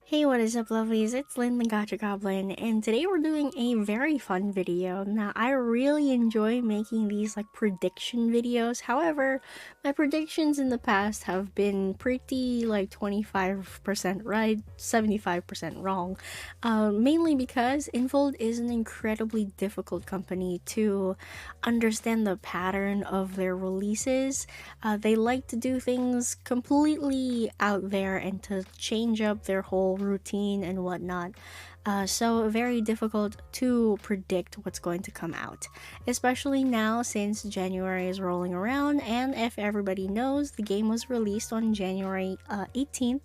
Hey, what is up, lovelies? It's Lynn the Gacha Goblin, and today we're doing a very fun video. Now, I really enjoy making these prediction videos. However, my predictions in the past have been pretty 25% right, 75% wrong. Mainly because Infold is an incredibly difficult company to understand the pattern of their releases. They like to do things completely out there and to change up their whole routine and whatnot. So very difficult to predict what's going to come out, especially now since January is rolling around. And if everybody knows, the game was released on January 18th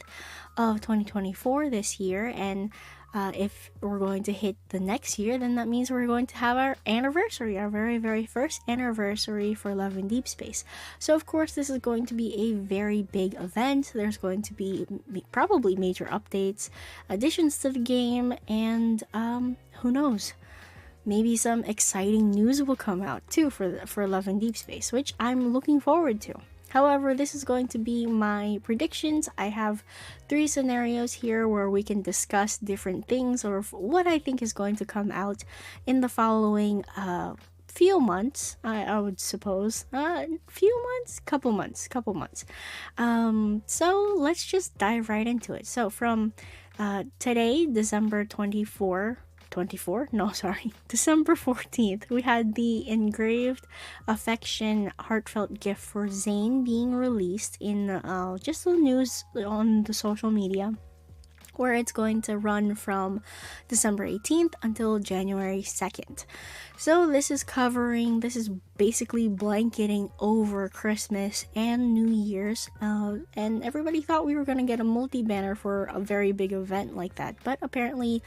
of 2024 this year, and if we're going to hit the next year, then that means we're going to have our anniversary, our very first anniversary for Love in Deepspace. So of course this is going to be a very big event. There's going to be probably major updates, additions to the game, and who knows, maybe some exciting news will come out too for Love in Deepspace, which I'm looking forward to. However, this is going to be my predictions. I have 3 scenarios here where we can discuss different things or what I think is going to come out in the following few months, I would suppose. Few months? Couple months. So let's just dive right into it. So from today, December 14th, we had the engraved affection heartfelt gift for Zayn being released in just the news on the social media, where it's going to run from December 18th until January 2nd. So this is basically blanketing over Christmas and New Year's, and everybody thought we were going to get a multi-banner for a very big event like that, but apparently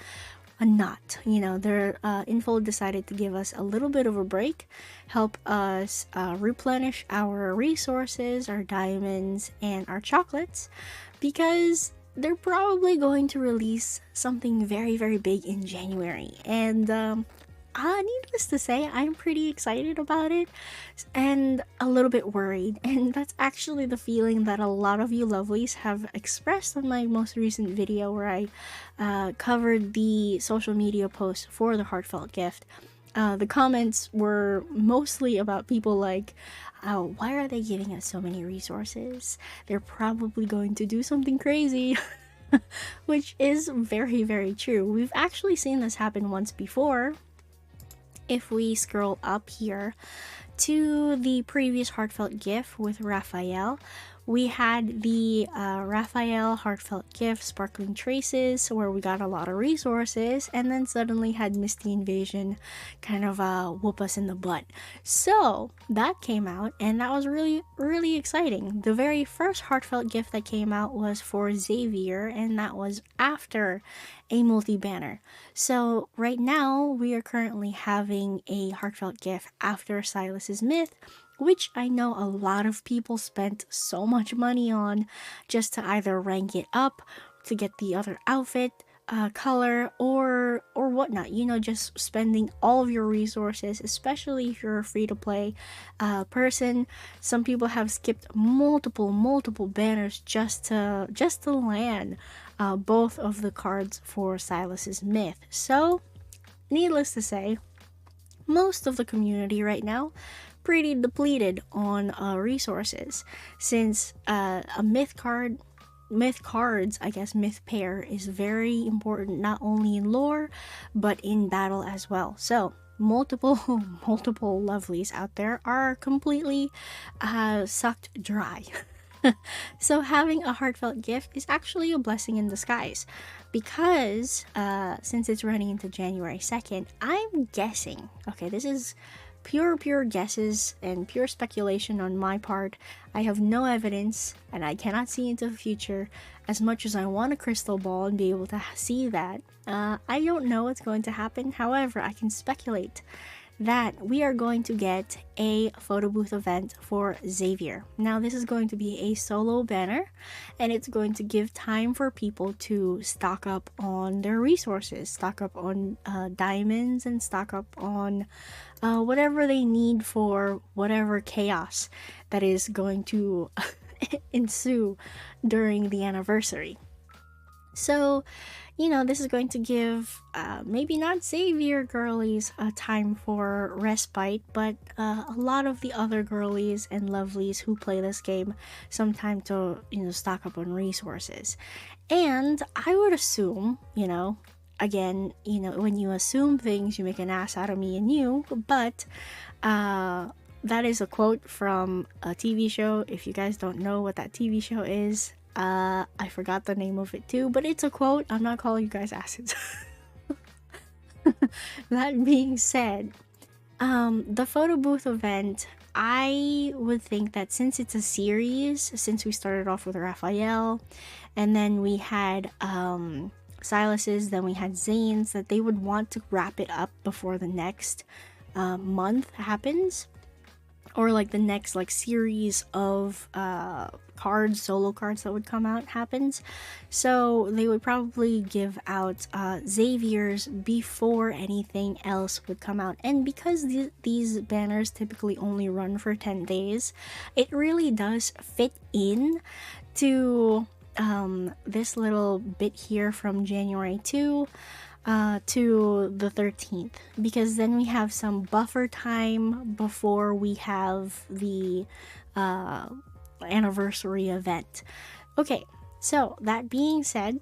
not. Their Info decided to give us a little bit of a break, help us replenish our resources, our diamonds, and our chocolates, because they're probably going to release something very big in January. And needless to say, I'm pretty excited about it and a little bit worried. And that's actually the feeling that a lot of you lovelies have expressed on my most recent video, where I covered the social media post for the heartfelt gift. The comments were mostly about people like, oh, why are they giving us so many resources? They're probably going to do something crazy. Which is very true. We've actually seen this happen once before. If we scroll up here to the previous heartfelt gift with Raphael, we had the Raphael heartfelt gift Sparkling Traces, where we got a lot of resources, and then suddenly had Misty Invasion kind of whoop us in the butt. So that came out, and that was really exciting. The very first heartfelt gift that came out was for Xavier, and that was after a multi-banner. So right now we are currently having a heartfelt gift after Silas's Myth, which I know a lot of people spent so much money on just to either rank it up, to get the other outfit, color, or whatnot. Just spending all of your resources, especially if you're a free-to-play person. Some people have skipped multiple banners just to land both of the cards for Silas's Myth. So, needless to say, most of the community right now pretty depleted on resources, since a myth cards, I guess myth pair, is very important not only in lore but in battle as well. So multiple lovelies out there are completely sucked dry. So having a heartfelt gift is actually a blessing in disguise, because since it's running into January 2nd, I'm guessing, okay, this is pure guesses and pure speculation on my part. I have no evidence and I cannot see into the future. As much as I want a crystal ball and be able to see that, I don't know what's going to happen. However, I can speculate that we are going to get a photo booth event for Xavier. Now this is going to be a solo banner, and it's going to give time for people to stock up on their resources, stock up on diamonds, and stock up on whatever they need for whatever chaos that is going to ensue during the anniversary. So, this is going to give maybe not Xavier girlies a time for respite, but a lot of the other girlies and lovelies who play this game some time to, stock up on resources. And I would assume, again, when you assume things, you make an ass out of me and you, but that is a quote from a TV show. If you guys don't know what that TV show is, I forgot the name of it too, but it's a quote. I'm not calling you guys asses. That being said, the photo booth event, I would think that since it's a series, since we started off with Raphael, and then we had Silas's, then we had Zane's, that they would want to wrap it up before the next month happens, or like the next like series of cards, solo cards that would come out happens. So they would probably give out Xavier's before anything else would come out. And because these banners typically only run for 10 days, it really does fit in to this little bit here from January 2 to the 13th, because then we have some buffer time before we have the anniversary event. Okay, so that being said,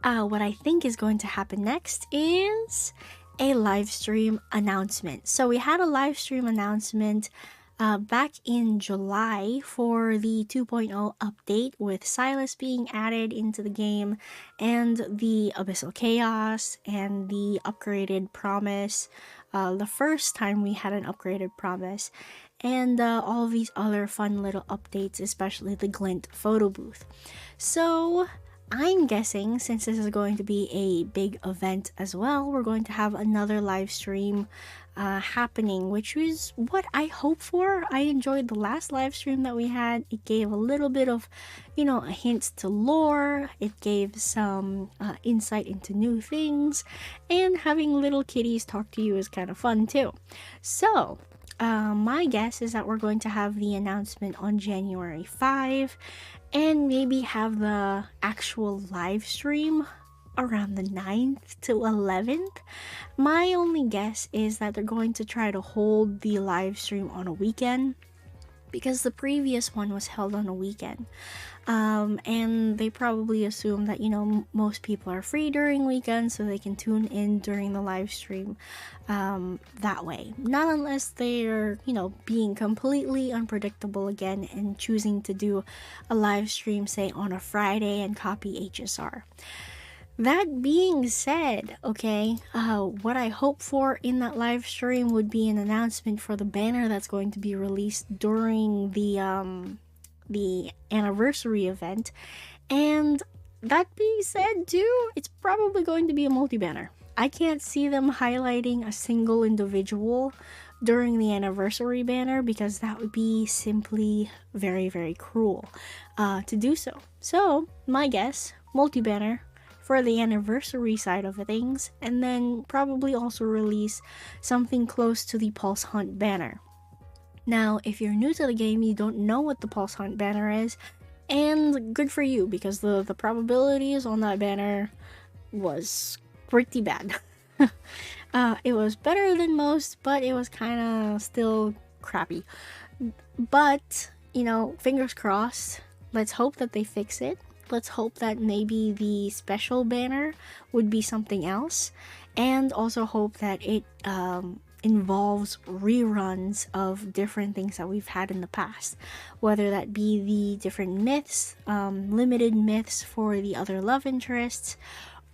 what I think is going to happen next is a live stream announcement. So we had a live stream announcement back in July for the 2.0 update, with Silas being added into the game, and the Abyssal Chaos, and the upgraded Promise, the first time we had an upgraded Promise, and all of these other fun little updates, especially the Glint photo booth. So I'm guessing, since this is going to be a big event as well, we're going to have another live stream happening, which is what I hope for. I enjoyed the last live stream that we had. It gave a little bit of, a hint to lore. It gave some insight into new things, and having little kitties talk to you is kind of fun too. So my guess is that we're going to have the announcement on January 5, and maybe have the actual live stream around the 9th to 11th. My only guess is that they're going to try to hold the live stream on a weekend, because the previous one was held on a weekend. And they probably assume that, most people are free during weekends, so they can tune in during the live stream that way. Not unless they're, being completely unpredictable again and choosing to do a live stream, say, on a Friday and copy HSR. That being said, okay, what I hope for in that live stream would be an announcement for the banner that's going to be released during the anniversary event. And that being said too, it's probably going to be a multi-banner. I can't see them highlighting a single individual during the anniversary banner, because that would be simply very, very cruel to do so. So my guess, multi-banner for the anniversary side of things, and then probably also release something close to the Pulse Hunt banner. Now, if you're new to the game, you don't know what the Pulse Hunt banner is, and good for you, because the probabilities on that banner was pretty bad. It was better than most, but it was kind of still crappy. But, fingers crossed. Let's hope that they fix it. Let's hope that maybe the special banner would be something else, and also hope that it involves reruns of different things that we've had in the past, whether that be the different myths, limited myths for the other love interests,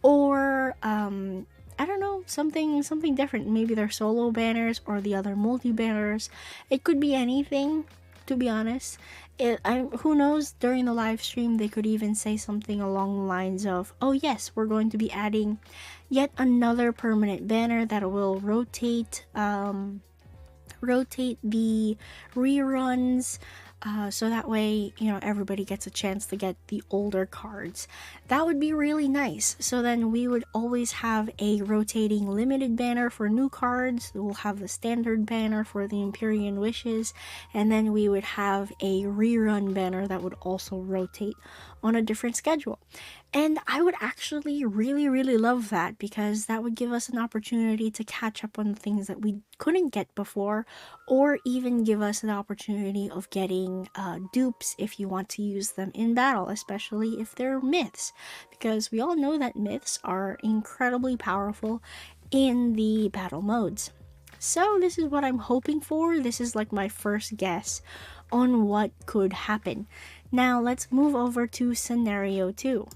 or I don't know, something different. Maybe they're solo banners or the other multi banners. It could be anything, to be honest. Who knows, during the live stream they could even say something along the lines of, oh yes, we're going to be adding yet another permanent banner that will rotate the reruns, so that way, everybody gets a chance to get the older cards. That would be really nice. So then we would always have a rotating limited banner for new cards. We'll have the standard banner for the Empyrean Wishes, and then we would have a rerun banner that would also rotate on a different schedule. And I would actually really, really love that, because that would give us an opportunity to catch up on the things that we couldn't get before, or even give us an opportunity of getting dupes if you want to use them in battle, especially if they're myths, because we all know that myths are incredibly powerful in the battle modes. So, this is what I'm hoping for. This is like my first guess on what could happen. Now, let's move over to scenario 2.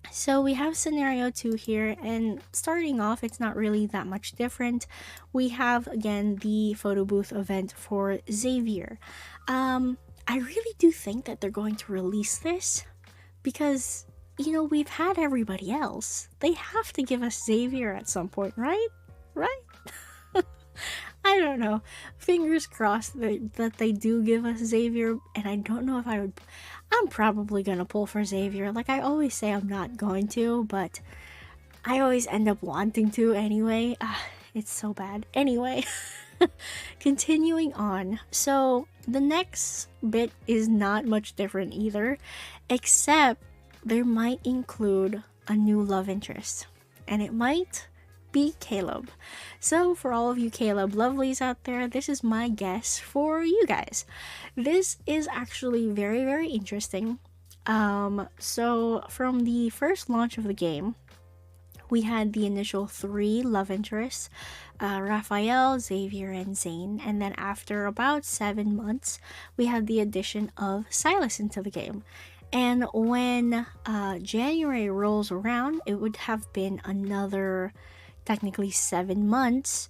So we have scenario 2 here, and starting off, it's not really that much different. We have again the photo booth event for Xavier. I really do think that they're going to release this, because we've had everybody else. They have to give us Xavier at some point, right? Right? I don't know. Fingers crossed that they do give us Xavier, and I don't know if I'm probably gonna pull for Xavier. Like, I always say I'm not going to, but I always end up wanting to anyway. It's so bad. Anyway, continuing on. So, the next bit is not much different either, except there might include a new love interest. And it might be Caleb. So for all of you Caleb lovelies out there, this is my guess for you guys. This is actually very, very interesting. So from the first launch of the game, we had the initial 3 love interests, Raphael, Xavier, and Zane. And then after about 7 months, we had the addition of Silas into the game. And when January rolls around, it would have been another technically 7 months.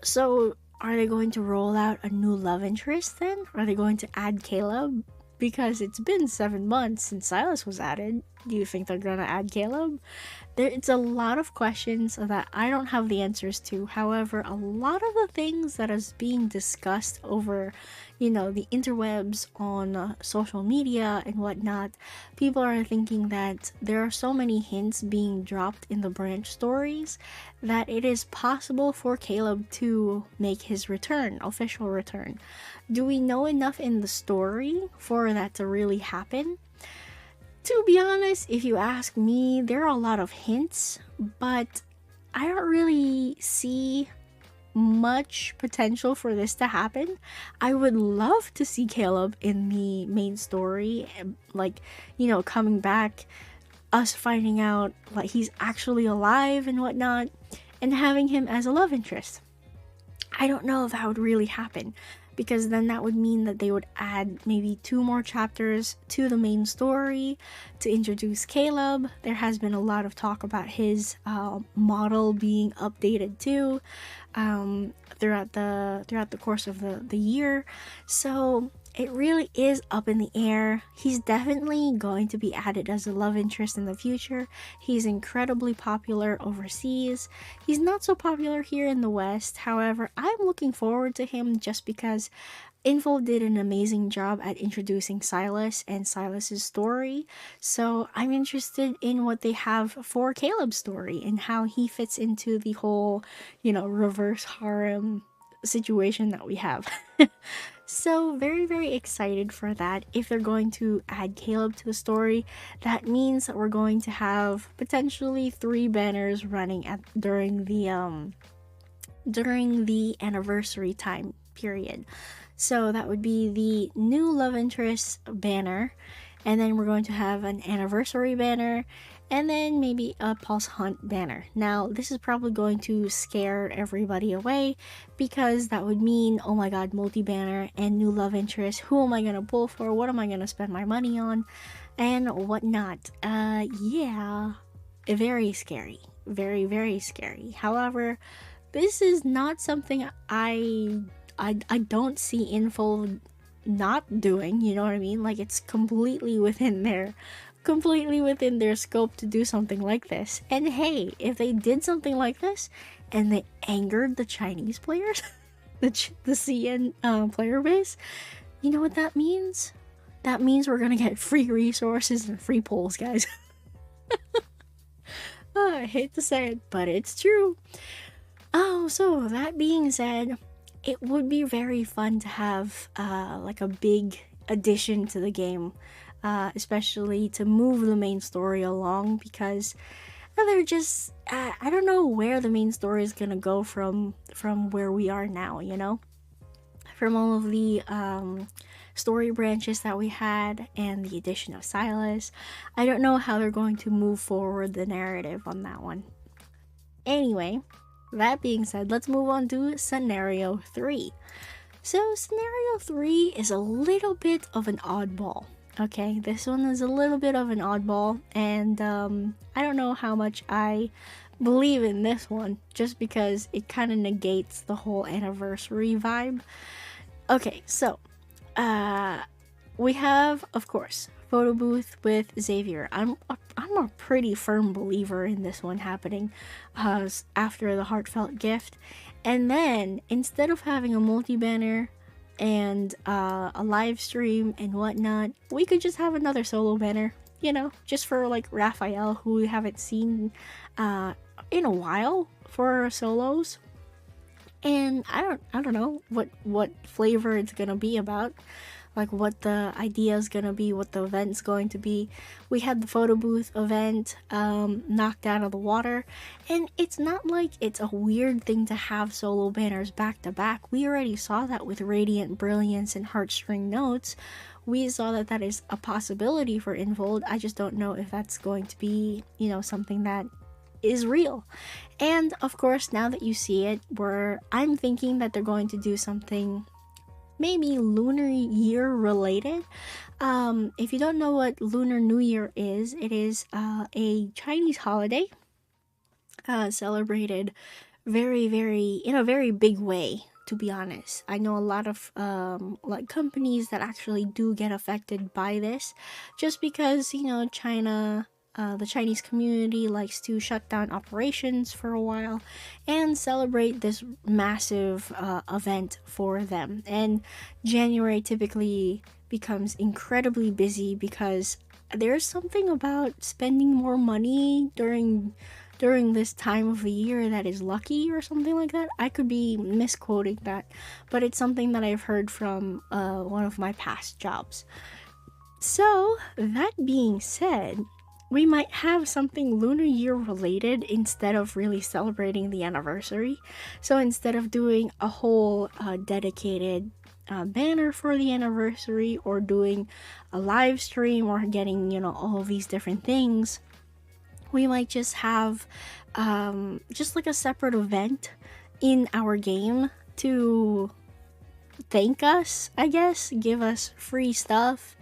So are they going to roll out a new love interest then? Are they going to add Caleb? Because it's been 7 months since Silas was added. Do you think they're gonna add Caleb? It's a lot of questions that I don't have the answers to. However, a lot of the things that is being discussed over, the interwebs on social media and whatnot, people are thinking that there are so many hints being dropped in the branch stories that it is possible for Caleb to make his official return. Do we know enough in the story for that to really happen? To be honest, if you ask me, there are a lot of hints, but I don't really see much potential for this to happen. I would love to see Caleb in the main story, like, coming back, us finding out like he's actually alive and whatnot, and having him as a love interest. I don't know if that would really happen, because then that would mean that they would add maybe 2 more chapters to the main story to introduce Caleb. There has been a lot of talk about his model being updated too throughout the course of the year. So it really is up in the air. He's definitely going to be added as a love interest in the future. He's incredibly popular overseas. He's not so popular here in the West. However, I'm looking forward to him just because Info did an amazing job at introducing Silas and Silas's story. So I'm interested in what they have for Caleb's story and how he fits into the whole, reverse harem situation that we have. So very, very excited for that. If they're going to add Caleb to the story, that means that we're going to have potentially 3 banners running during the anniversary time period. So that would be the new love interest banner, and then we're going to have an anniversary banner, and then maybe a Pulse Hunt banner. Now, this is probably going to scare everybody away, because that would mean, oh my god, multi-banner and new love interest. Who am I going to pull for? What am I going to spend my money on? And whatnot. Yeah, very scary. Very, very scary. However, this is not something I don't see Info not doing, you know what I mean? Like, it's completely within their scope to do something like this. And hey, if they did something like this and they angered the Chinese players, the CN player base, you know what that means? That means we're gonna get free resources and free polls, guys. Oh, I hate to say it, but it's true. Oh, so that being said, it would be very fun to have like a big addition to the game especially to move the main story along, because they're just I don't know where the main story is gonna go from where we are now, you know, from all of the story branches that we had and the addition of Silas. I don't know how they're going to move forward the narrative on that one. Anyway, that being said, let's move on to scenario 3. So, scenario 3 is a little bit of an oddball. Okay, this one is a little bit of an oddball, and I don't know how much I believe in this one, just because it kind of negates the whole anniversary vibe. Okay, so we have, of course, photo booth with Xavier. I'm a pretty firm believer in this one happening after the heartfelt gift. And then, instead of having a multi-banner and a live stream and whatnot, we could just have another solo banner, you know, just for like Raphael, who we haven't seen in a while for solos. And I don't know what flavor it's gonna be about, like what the idea is gonna be, what the event's going to be. We had the photo booth event knocked out of the water, and it's not like it's a weird thing to have solo banners back to back. We already saw that with Radiant Brilliance and Heartstring Notes. We saw that that is a possibility for Invold. I just don't know if that's going to be, you know, something that is real. And of course, now that you see it, I'm thinking that they're going to do something maybe Lunar Year related. If you don't know what Lunar New Year is, it is a Chinese holiday celebrated in a very big way, to be honest. I know a lot of like companies that actually do get affected by this, just because, you know, China, the Chinese community likes to shut down operations for a while and celebrate this massive event for them. And January typically becomes incredibly busy because there's something about spending more money during this time of the year that is lucky or something like that. I could be misquoting that, but it's something that I've heard from one of my past jobs. So, that being said, we might have something Lunar Year related instead of really celebrating the anniversary. So instead of doing a whole dedicated banner for the anniversary, or doing a live stream, or getting, you know, all of these different things, we might just have just like a separate event in our game to thank us, I guess, give us free stuff,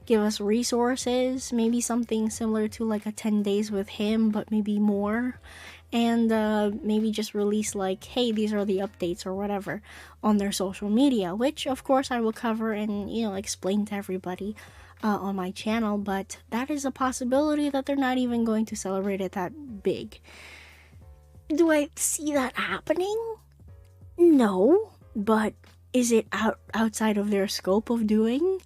give us resources, maybe something similar to like a 10 days with him, but maybe more. And maybe just release like, hey, these are the updates or whatever on their social media, which of course I will cover and, you know, explain to everybody on my channel. But that is a possibility that they're not even going to celebrate it that big. Do I see that happening? No. But is it outside of their scope of doing?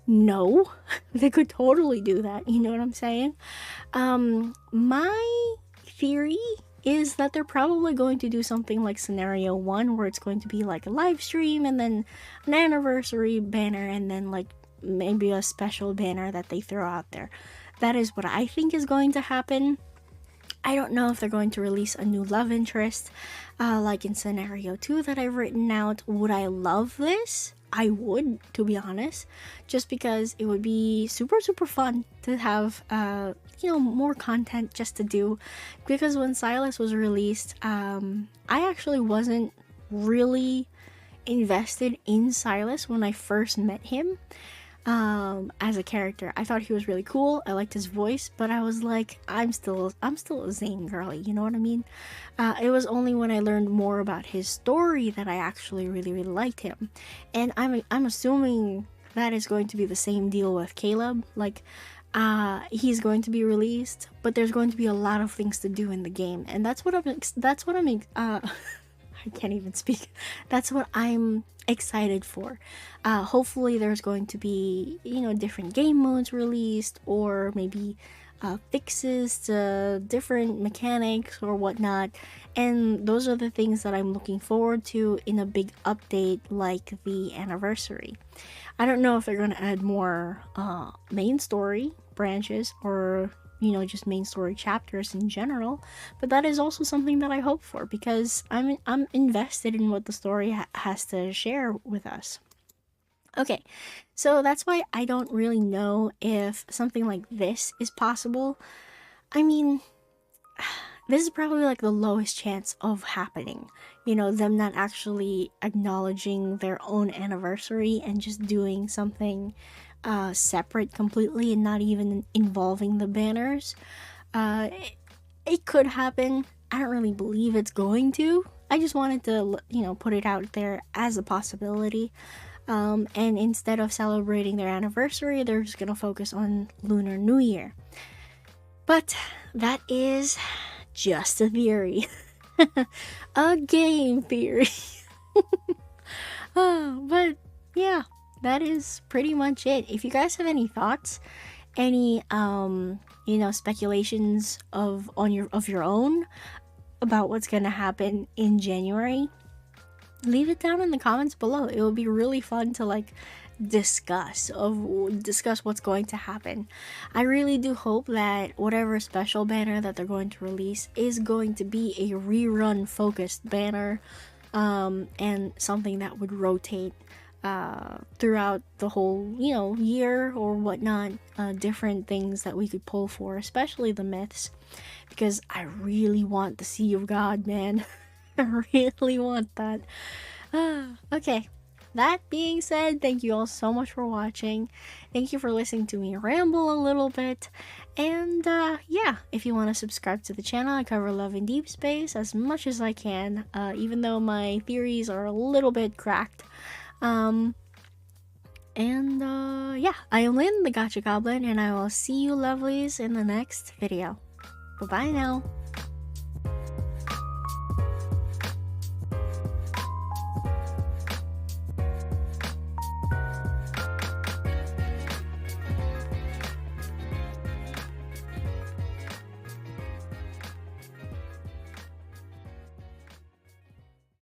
No. They could totally do that, you know what I'm saying? My theory is that they're probably going to do something like scenario 1, where it's going to be like a live stream and then an anniversary banner and then like maybe a special banner that they throw out there. That is what I think is going to happen. I don't know if they're going to release a new love interest like in scenario 2 that I've written out. Would I love this? I would, to be honest, just because it would be super fun to have you know, more content just to do. Because when Silas was released, I actually wasn't really invested in Silas when I first met him as a character. I thought he was really cool. I liked his voice, but I was like, I'm still a Zane girly, you know what I mean? It was only when I learned more about his story that I actually really liked him. And I'm assuming that is going to be the same deal with Caleb. Like, he's going to be released, but there's going to be a lot of things to do in the game, and that's what I'm I can't even speak. That's what I'm excited for. Hopefully there's going to be, you know, different game modes released, or maybe fixes to different mechanics or whatnot. And those are the things that I'm looking forward to in a big update like the anniversary. I don't know if they're going to add more main story branches or just main story chapters in general, but that is also something that I hope for because I'm invested in what the story has to share with us. Okay, so that's why I don't really know if something like this is possible. I mean, this is probably like the lowest chance of happening. Them not actually acknowledging their own anniversary and just doing something separate completely and not even involving the banners. It could happen. I don't really believe it's going to. I just wanted to, put it out there as a possibility. And instead of celebrating their anniversary, they're just gonna focus on Lunar New Year. But that is just a theory. A game theory. But yeah, that is pretty much it. If you guys have any thoughts, any speculations of your own about what's gonna happen in January, leave it down in the comments below. It will be really fun to like discuss what's going to happen. I really do hope that whatever special banner that they're going to release is going to be a rerun focused banner, and something that would rotate throughout the whole year or whatnot. Different things that we could pull for, especially the myths, because I really want the Sea of God, man. I really want that. Okay, that being said, thank you all so much for watching. Thank you for listening to me ramble a little bit. And yeah, if you want to subscribe to the channel, I cover love in deep space as much as I can, even though my theories are a little bit cracked. Yeah, I am Lynn, the Gacha Goblin, and I will see you lovelies in the next video. Bye-bye now.